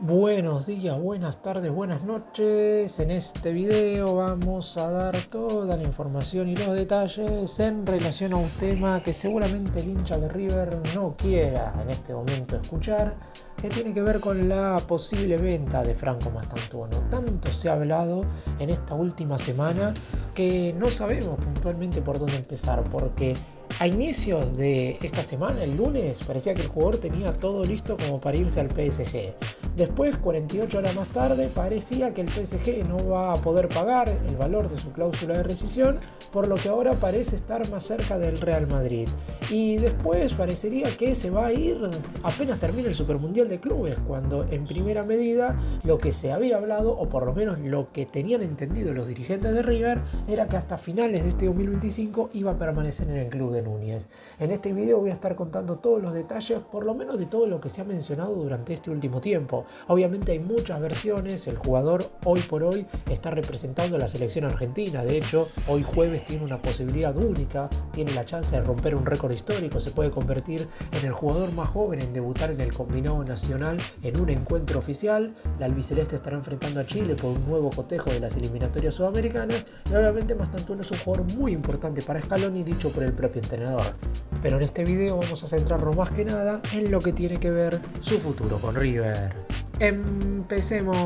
Buenos días, buenas tardes, buenas noches. En este video vamos a dar toda la información y los detalles en relación a un tema que seguramente el hincha de River no quiera en este momento escuchar, que tiene que ver con la posible venta de Franco Mastantuono. Tanto se ha hablado en esta última semana que no sabemos puntualmente por dónde empezar, porque a inicios de esta semana, el lunes, parecía que el jugador tenía todo listo como para irse al PSG. Después, 48 horas más tarde, parecía que el PSG no va a poder pagar el valor de su cláusula de rescisión, por lo que ahora parece estar más cerca del Real Madrid. Y después parecería que se va a ir apenas termine el Supermundial de Clubes, cuando en primera medida lo que se había hablado, o por lo menos lo que tenían entendido los dirigentes de River, era que hasta finales de este 2025 iba a permanecer en el club de Núñez. En este video voy a estar contando todos los detalles, por lo menos de todo lo que se ha mencionado durante este último tiempo. Obviamente hay muchas versiones, el jugador hoy por hoy está representando a la selección argentina, de hecho hoy jueves tiene una posibilidad única, tiene la chance de romper un récord histórico, se puede convertir en el jugador más joven en debutar en el combinado nacional en un encuentro oficial. La albiceleste estará enfrentando a Chile por un nuevo cotejo de las eliminatorias sudamericanas y obviamente Mastantuono es un jugador muy importante para Scaloni, dicho por el propio entrenador. Pero en este video vamos a centrarnos más que nada en lo que tiene que ver su futuro con River. ¡Empecemos!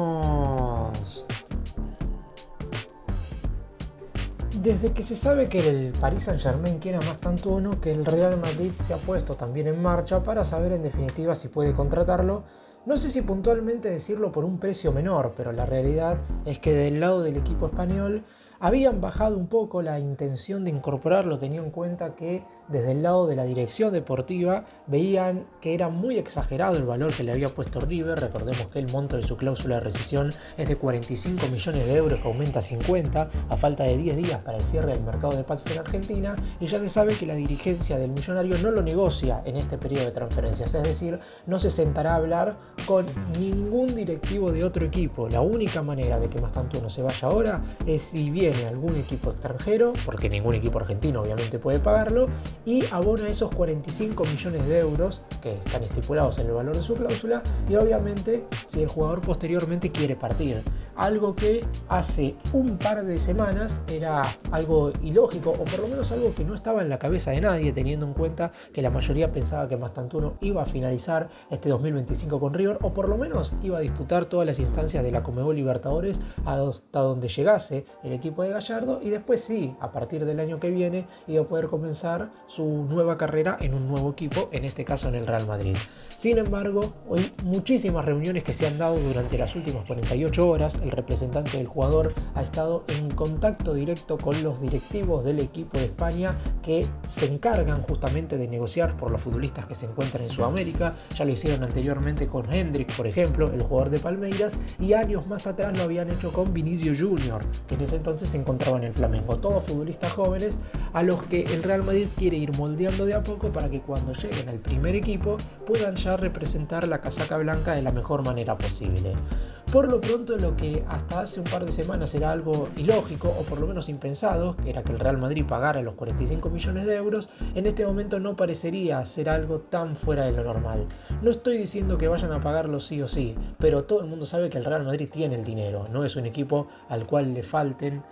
Desde que se sabe que el Paris Saint-Germain quiere a Mastantuono, que el Real Madrid se ha puesto también en marcha para saber en definitiva si puede contratarlo. No sé si puntualmente decirlo por un precio menor, pero la realidad es que del lado del equipo español habían bajado un poco la intención de incorporarlo, teniendo en cuenta que desde el lado de la dirección deportiva veían que era muy exagerado el valor que le había puesto River. Recordemos que el monto de su cláusula de rescisión es de 45 millones de euros, que aumenta a 50 a falta de 10 días para el cierre del mercado de pases en Argentina, y ya se sabe que la dirigencia del millonario no lo negocia en este periodo de transferencias, es decir, no se sentará a hablar con ningún directivo de otro equipo. La única manera de que Mastantuono se vaya ahora es si viene algún equipo extranjero, porque ningún equipo argentino obviamente puede pagarlo, y abona esos 45 millones de euros que están estipulados en el valor de su cláusula, y obviamente si el jugador posteriormente quiere partir. Algo que hace un par de semanas era algo ilógico, o por lo menos algo que no estaba en la cabeza de nadie, teniendo en cuenta que la mayoría pensaba que Mastantuono iba a finalizar este 2025 con River, o por lo menos iba a disputar todas las instancias de la Conmebol Libertadores hasta donde llegase el equipo de Gallardo, y después sí, a partir del año que viene iba a poder comenzar su nueva carrera en un nuevo equipo, en este caso en el Real Madrid. Sin embargo, hay muchísimas reuniones que se han dado durante las últimas 48 horas. El representante del jugador ha estado en contacto directo con los directivos del equipo de España, que se encargan justamente de negociar por los futbolistas que se encuentran en Sudamérica. Ya lo hicieron anteriormente con Hendrik, por ejemplo, el jugador de Palmeiras, y años más atrás lo habían hecho con Vinicius Junior, que en ese entonces se encontraba en el Flamengo. Todos futbolistas jóvenes a los que el Real Madrid quiere ir moldeando de a poco para que cuando lleguen al primer equipo puedan ya representar la casaca blanca de la mejor manera posible. Por lo pronto, lo que hasta hace un par de semanas era algo ilógico, o por lo menos impensado, que era que el Real Madrid pagara los 45 millones de euros, en este momento no parecería ser algo tan fuera de lo normal. No estoy diciendo que vayan a pagarlo sí o sí, pero todo el mundo sabe que el Real Madrid tiene el dinero, no es un equipo al cual le falten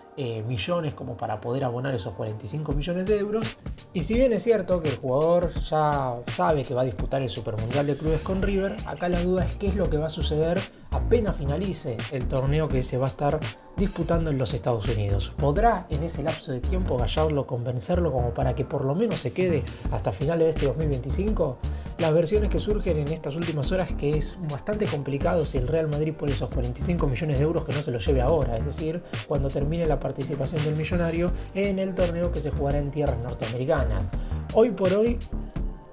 millones como para poder abonar esos 45 millones de euros. Y si bien es cierto que el jugador ya sabe que va a disputar el Supermundial de Clubes con River, acá la duda es qué es lo que va a suceder apenas finalice el torneo que se va a estar disputando en los Estados Unidos. ¿Podrá en ese lapso de tiempo Gallardo convencerlo como para que por lo menos se quede hasta finales de este 2025? Las versiones que surgen en estas últimas horas es que es bastante complicado si el Real Madrid por esos 45 millones de euros que no se los lleve ahora, es decir, cuando termine la participación del millonario en el torneo que se jugará en tierras norteamericanas. Hoy por hoy,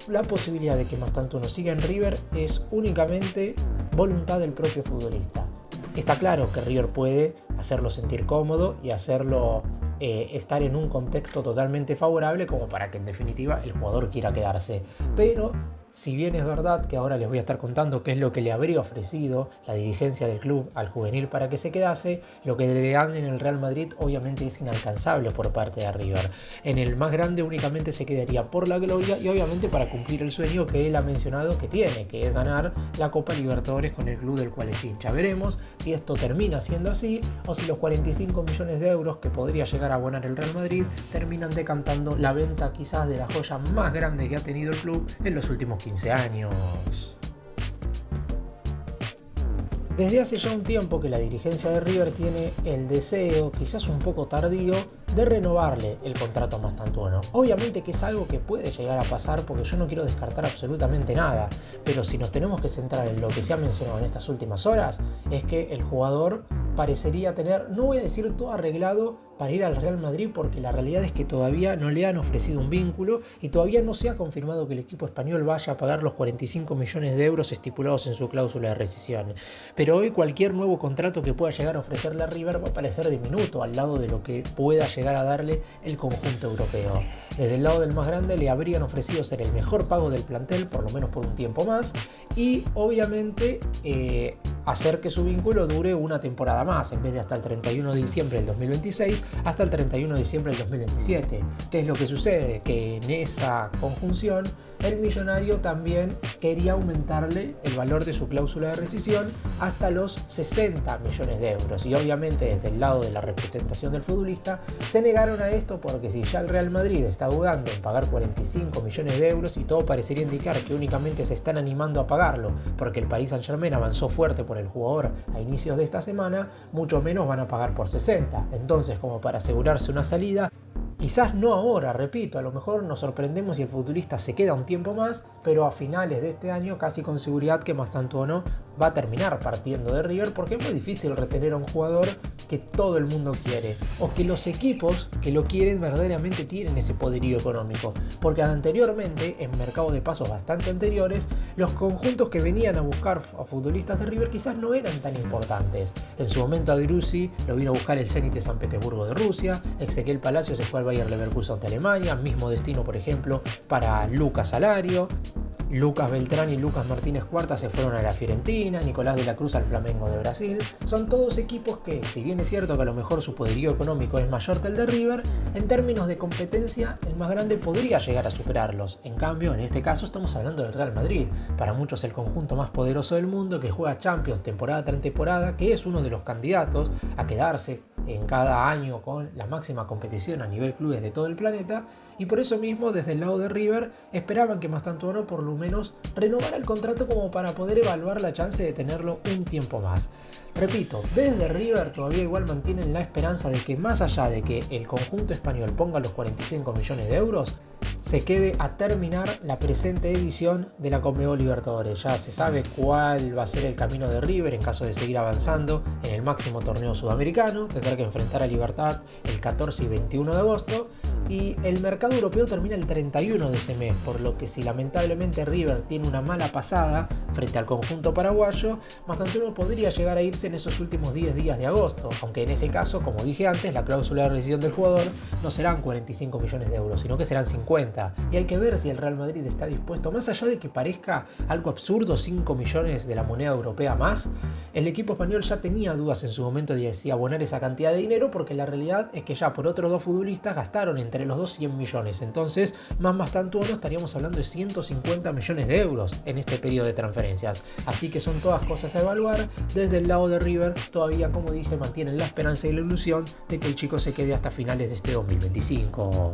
la posibilidad de que Mastantuono siga en River es únicamente voluntad del propio futbolista. Está claro que River puede hacerlo sentir cómodo y hacerlo estar en un contexto totalmente favorable como para que en definitiva el jugador quiera quedarse, pero Si bien es verdad que ahora les voy a estar contando qué es lo que le habría ofrecido la dirigencia del club al juvenil para que se quedase, lo que le dan en el Real Madrid obviamente es inalcanzable por parte de River. En el más grande únicamente se quedaría por la gloria y obviamente para cumplir el sueño que él ha mencionado que tiene, que es ganar la Copa Libertadores con el club del cual es hincha. Veremos si esto termina siendo así o si los 45 millones de euros que podría llegar a abonar el Real Madrid terminan decantando la venta quizás de la joya más grande que ha tenido el club en los últimos 15 años. Desde hace ya un tiempo que la dirigencia de River tiene el deseo, quizás un poco tardío, de renovarle el contrato a Mastantuono. Obviamente que es algo que puede llegar a pasar porque yo no quiero descartar absolutamente nada, pero si nos tenemos que centrar en lo que se ha mencionado en estas últimas horas, es que el jugador parecería tener, no voy a decir todo arreglado para ir al Real Madrid, porque la realidad es que todavía no le han ofrecido un vínculo y todavía no se ha confirmado que el equipo español vaya a pagar los 45 millones de euros estipulados en su cláusula de rescisión. Pero hoy cualquier nuevo contrato que pueda llegar a ofrecerle a River va a parecer diminuto al lado de lo que pueda llegar a darle el conjunto europeo. Desde el lado del más grande le habrían ofrecido ser el mejor pago del plantel, por lo menos por un tiempo más, y obviamente hacer que su vínculo dure una temporada más, en vez de hasta el 31 de diciembre del 2026, hasta el 31 de diciembre del 2027. ¿Qué es lo que sucede? Que en esa conjunción el millonario también quería aumentarle el valor de su cláusula de rescisión hasta los 60 millones de euros. Y obviamente desde el lado de la representación del futbolista se negaron a esto porque si ya el Real Madrid está dudando en pagar 45 millones de euros y todo parecería indicar que únicamente se están animando a pagarlo porque el Paris Saint-Germain avanzó fuerte por el jugador a inicios de esta semana, mucho menos van a pagar por 60. Entonces, como para asegurarse una salida, quizás no ahora, repito, a lo mejor nos sorprendemos y el futbolista se queda un tiempo más, pero a finales de este año casi con seguridad que Mastantuono va a terminar partiendo de River porque es muy difícil retener a un jugador que todo el mundo quiere o que los equipos que lo quieren verdaderamente tienen ese poderío económico, porque anteriormente, en mercados de pasos bastante anteriores, los conjuntos que venían a buscar a futbolistas de River quizás no eran tan importantes. En su momento a Driussi lo vino a buscar el Zenit de San Petersburgo de Rusia, Ezequiel Palacio se fue al Bayer Leverkusen de Alemania, mismo destino por ejemplo para Lucas Alario. Lucas Beltrán y Lucas Martínez Cuarta se fueron a la Fiorentina, Nicolás de la Cruz al Flamengo de Brasil. Son todos equipos que, si bien es cierto que a lo mejor su poderío económico es mayor que el de River, en términos de competencia el más grande podría llegar a superarlos. En cambio, en este caso estamos hablando del Real Madrid, para muchos el conjunto más poderoso del mundo, que juega Champions temporada tras temporada, que es uno de los candidatos a quedarse en cada año con la máxima competición a nivel clubes de todo el planeta, y por eso mismo desde el lado de River esperaban que Mastantuono por lo menos renovara el contrato como para poder evaluar la chance de tenerlo un tiempo más. Repito, desde River todavía igual mantienen la esperanza de que más allá de que el conjunto español ponga los 45 millones de euros, se quede a terminar la presente edición de la Conmebol Libertadores. Ya se sabe cuál va a ser el camino de River en caso de seguir avanzando en el máximo torneo sudamericano. Tendrá que enfrentar a Libertad el 14 y 21 de agosto. Y el mercado europeo termina el 31 de ese mes, por lo que si lamentablemente River tiene una mala pasada frente al conjunto paraguayo, Mastantuono podría llegar a irse en esos últimos 10 días de agosto, aunque en ese caso, como dije antes, la cláusula de rescisión del jugador no serán 45 millones de euros, sino que serán 50. Y hay que ver si el Real Madrid está dispuesto, más allá de que parezca algo absurdo, 5 millones de la moneda europea más, el equipo español ya tenía dudas en su momento de si abonar esa cantidad de dinero, porque la realidad es que ya por otros dos futbolistas gastaron entre los dos 100 millones. Entonces, más Mastantuono estaríamos hablando de 150 millones de euros en este periodo de transferencias. Así que son todas cosas a evaluar. Desde el lado de River, todavía, como dije, mantienen la esperanza y la ilusión de que el chico se quede hasta finales de este 2025.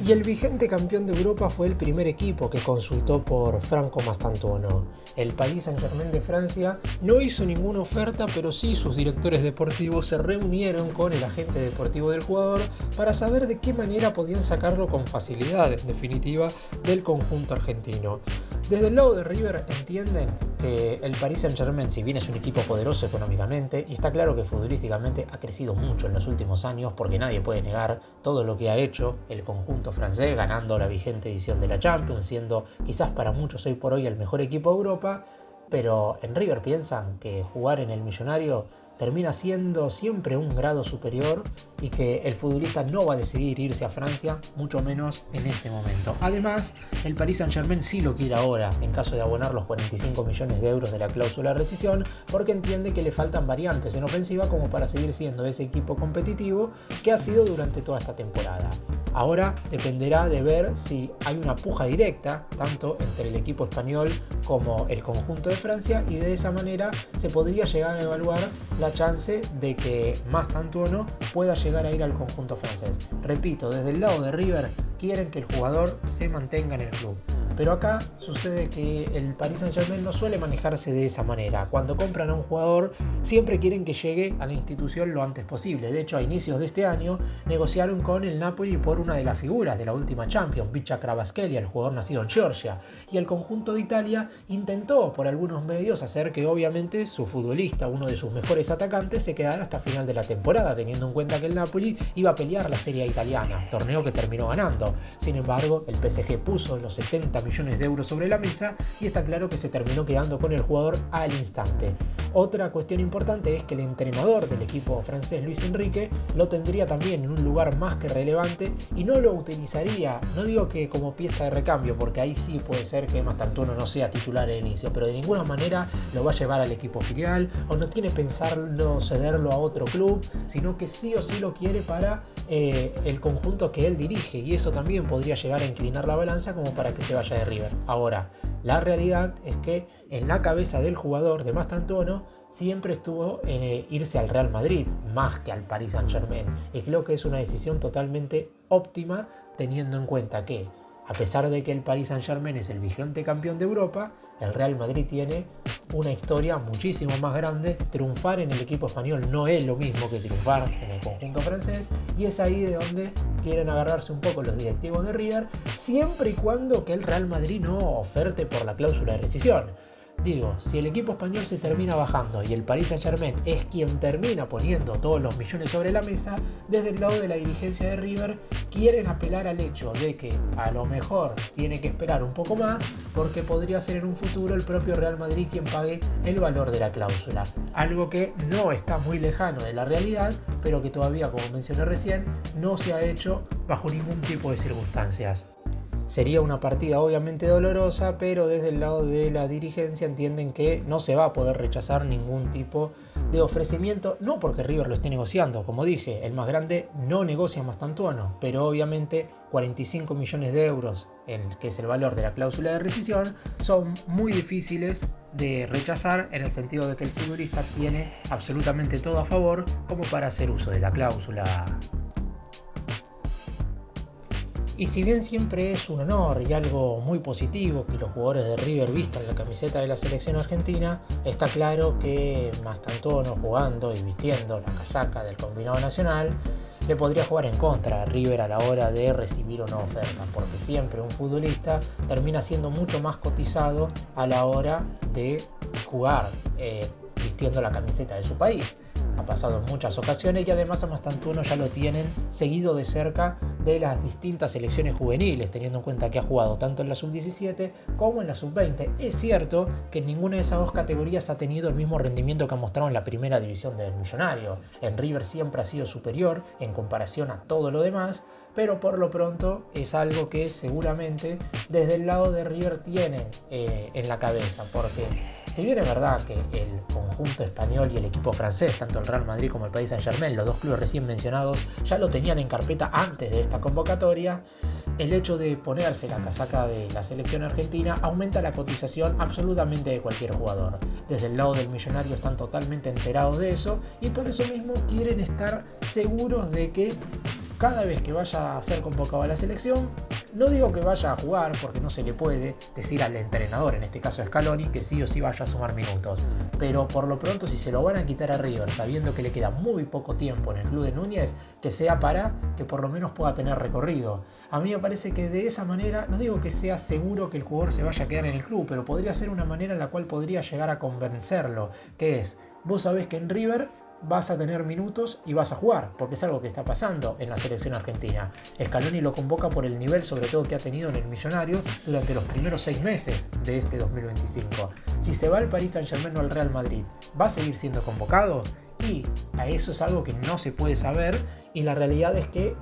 Y el vigente campeón de Europa fue el primer equipo que consultó por Franco Mastantuono. El Paris Saint-Germain de Francia no hizo ninguna oferta, pero sí sus directores deportivos se reunieron con el agente deportivo del jugador para saber de qué manera podían sacarlo con facilidad, en definitiva, del conjunto argentino. Desde el lado de River entienden que el Paris Saint-Germain, si bien es un equipo poderoso económicamente, y está claro que futbolísticamente ha crecido mucho en los últimos años, porque nadie puede negar todo lo que ha hecho el conjunto francés, ganando la vigente edición de la Champions, siendo quizás para muchos hoy por hoy el mejor equipo de Europa, pero en River piensan que jugar en el Millonario termina siendo siempre un grado superior y que el futbolista no va a decidir irse a Francia, mucho menos en este momento. Además, el Paris Saint-Germain sí lo quiere ahora, en caso de abonar los 45 millones de euros de la cláusula de rescisión, porque entiende que le faltan variantes en ofensiva como para seguir siendo ese equipo competitivo que ha sido durante toda esta temporada. Ahora dependerá de ver si hay una puja directa, tanto entre el equipo español como el conjunto de Francia, y de esa manera se podría llegar a evaluar la chance de que Mastantuono pueda llegar a ir al conjunto francés. Repito, desde el lado de River quieren que el jugador se mantenga en el club. Pero acá sucede que el Paris Saint-Germain no suele manejarse de esa manera. Cuando compran a un jugador, siempre quieren que llegue a la institución lo antes posible. De hecho, a inicios de este año, negociaron con el Napoli por una de las figuras de la última Champions, Vicha Kvaratskhelia, el jugador nacido en Georgia. Y el conjunto de Italia intentó, por algunos medios, hacer que obviamente su futbolista, uno de sus mejores atacantes, se quedara hasta final de la temporada, teniendo en cuenta que el Napoli iba a pelear la Serie A italiana, torneo que terminó ganando. Sin embargo, el PSG puso los 70 millones de euros sobre la mesa y está claro que se terminó quedando con el jugador al instante. Otra cuestión importante es que el entrenador del equipo francés, Luis Enrique, lo tendría también en un lugar más que relevante y no lo utilizaría, no digo que como pieza de recambio, porque ahí sí puede ser que Mastantuono no sea titular al inicio, pero de ninguna manera lo va a llevar al equipo filial o no tiene pensarlo cederlo a otro club, sino que sí o sí lo quiere para el conjunto que él dirige, y eso también podría llegar a inclinar la balanza como para que se vaya de River. Ahora, la realidad es que en la cabeza del jugador de Mastantuono siempre estuvo en irse al Real Madrid más que al Paris Saint-Germain, y creo que es una decisión totalmente óptima, teniendo en cuenta que a pesar de que el Paris Saint-Germain es el vigente campeón de Europa, el Real Madrid tiene una historia muchísimo más grande. Triunfar en el equipo español no es lo mismo que triunfar en el conjunto francés, y es ahí de donde quieren agarrarse un poco los directivos de River, siempre y cuando que el Real Madrid no oferte por la cláusula de rescisión. Digo, si el equipo español se termina bajando y el Paris Saint-Germain es quien termina poniendo todos los millones sobre la mesa, desde el lado de la dirigencia de River quieren apelar al hecho de que a lo mejor tiene que esperar un poco más, porque podría ser en un futuro el propio Real Madrid quien pague el valor de la cláusula. Algo que no está muy lejano de la realidad, pero que todavía, como mencioné recién, no se ha hecho bajo ningún tipo de circunstancias. Sería una partida obviamente dolorosa, pero desde el lado de la dirigencia entienden que no se va a poder rechazar ningún tipo de ofrecimiento, no porque River lo esté negociando. Como dije, el más grande no negocia Mastantuono, pero obviamente 45 millones de euros, que es el valor de la cláusula de rescisión, son muy difíciles de rechazar, en el sentido de que el futbolista tiene absolutamente todo a favor como para hacer uso de la cláusula. Y si bien siempre es un honor y algo muy positivo que los jugadores de River vistan la camiseta de la selección argentina, está claro que Mastantuono, jugando y vistiendo la casaca del combinado nacional, le podría jugar en contra a River a la hora de recibir una oferta, porque siempre un futbolista termina siendo mucho más cotizado a la hora de jugar vistiendo la camiseta de su país. Ha pasado en muchas ocasiones, y además a Mastantuono ya lo tienen seguido de cerca de las distintas selecciones juveniles, teniendo en cuenta que ha jugado tanto en la sub-17 como en la sub-20. Es cierto que en ninguna de esas dos categorías ha tenido el mismo rendimiento que ha mostrado en la primera división del Millonario. En River siempre ha sido superior en comparación a todo lo demás, pero por lo pronto es algo que seguramente desde el lado de River tienen en la cabeza, porque si bien es verdad que el conjunto español y el equipo francés, tanto el Real Madrid como el Paris Saint-Germain, los dos clubes recién mencionados, ya lo tenían en carpeta antes de esta convocatoria, el hecho de ponerse la casaca de la selección argentina aumenta la cotización absolutamente de cualquier jugador. Desde el lado del Millonario están totalmente enterados de eso, y por eso mismo quieren estar seguros de que cada vez que vaya a ser convocado a la selección, no digo que vaya a jugar, porque no se le puede decir al entrenador, en este caso a Scaloni, que sí o sí vaya a sumar minutos, pero por lo pronto, si se lo van a quitar a River sabiendo que le queda muy poco tiempo en el club de Núñez, que sea para que por lo menos pueda tener recorrido. A mí me parece que de esa manera, no digo que sea seguro que el jugador se vaya a quedar en el club, pero podría ser una manera en la cual podría llegar a convencerlo, que es, vos sabés que en River vas a tener minutos y vas a jugar, porque es algo que está pasando en la selección argentina. Scaloni lo convoca por el nivel, sobre todo, que ha tenido en el Millonario durante los primeros 6 meses de este 2025. Si se va al Paris Saint-Germain o al Real Madrid, ¿va a seguir siendo convocado? Y a eso es algo que no se puede saber, y la realidad es que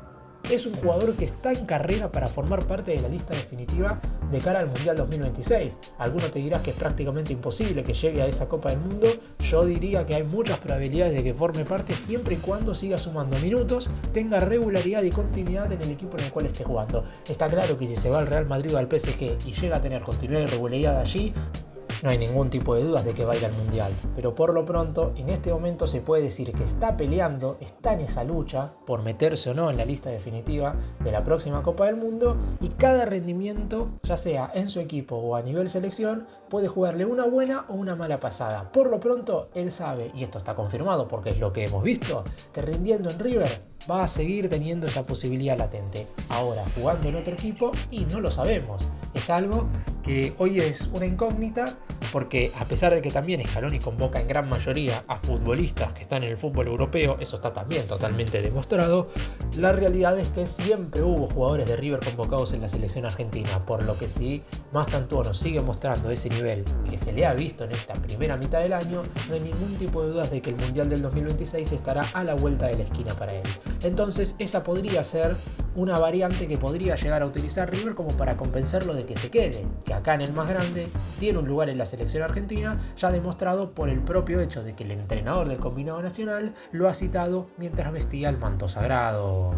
es un jugador que está en carrera para formar parte de la lista definitiva de cara al Mundial 2026. Alguno te dirás que es prácticamente imposible que llegue a esa Copa del Mundo. Yo diría que hay muchas probabilidades de que forme parte siempre y cuando siga sumando minutos, tenga regularidad y continuidad en el equipo en el cual esté jugando. Está claro que si se va al Real Madrid o al PSG y llega a tener continuidad y regularidad allí, no hay ningún tipo de dudas de que va a ir al Mundial, pero por lo pronto en este momento se puede decir que está peleando, está en esa lucha por meterse o no en la lista definitiva de la próxima Copa del Mundo, y cada rendimiento, ya sea en su equipo o a nivel selección, puede jugarle una buena o una mala pasada. Por lo pronto él sabe, y esto está confirmado porque es lo que hemos visto, que rindiendo en River va a seguir teniendo esa posibilidad latente. Ahora, jugando en otro equipo, y no lo sabemos. Es algo que hoy es una incógnita, porque a pesar de que también Scaloni convoca en gran mayoría a futbolistas que están en el fútbol europeo, eso está también totalmente demostrado, la realidad es que siempre hubo jugadores de River convocados en la selección argentina, por lo que si Mastantuono sigue mostrando ese nivel que se le ha visto en esta primera mitad del año, no hay ningún tipo de dudas de que el Mundial del 2026 estará a la vuelta de la esquina para él. Entonces esa podría ser una variante que podría llegar a utilizar River como para convencerlo de que se quede, que acá en el más grande tiene un lugar en la selección argentina, ya demostrado por el propio hecho de que el entrenador del combinado nacional lo ha citado mientras vestía el manto sagrado.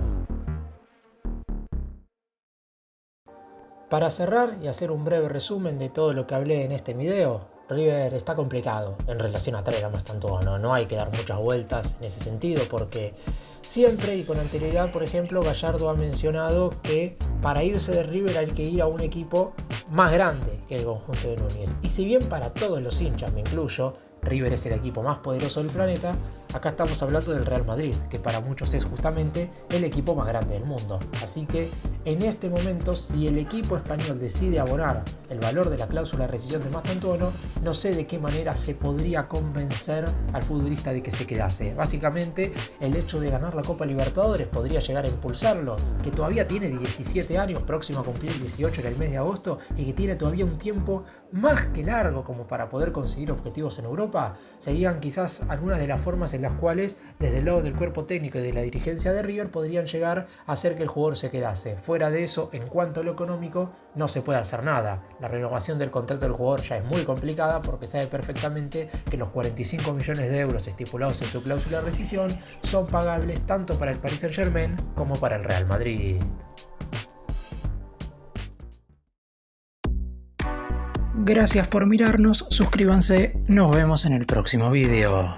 Para cerrar y hacer un breve resumen de todo lo que hablé en este video, River está complicado en relación a traer a Mastantuono, no hay que dar muchas vueltas en ese sentido, porque siempre y con anterioridad, por ejemplo, Gallardo ha mencionado que para irse de River hay que ir a un equipo más grande que el conjunto de Núñez. Y si bien para todos los hinchas, me incluyo, River es el equipo más poderoso del planeta, acá estamos hablando del Real Madrid, que para muchos es justamente el equipo más grande del mundo. Así que en este momento, si el equipo español decide abonar el valor de la cláusula de rescisión de Mastantuono, no sé de qué manera se podría convencer al futbolista de que se quedase. Básicamente, el hecho de ganar la Copa Libertadores podría llegar a impulsarlo, que todavía tiene 17 años, próximo a cumplir 18 en el mes de agosto, y que tiene todavía un tiempo más que largo como para poder conseguir objetivos en Europa. Serían quizás algunas de las formas en las cuales, desde el lado del cuerpo técnico y de la dirigencia de River, podrían llegar a hacer que el jugador se quedase. Fuera de eso, en cuanto a lo económico, no se puede hacer nada. La renovación del contrato del jugador ya es muy complicada, porque sabe perfectamente que los 45 millones de euros estipulados en su cláusula de rescisión son pagables tanto para el Paris Saint-Germain como para el Real Madrid. Gracias por mirarnos, suscríbanse, nos vemos en el próximo video.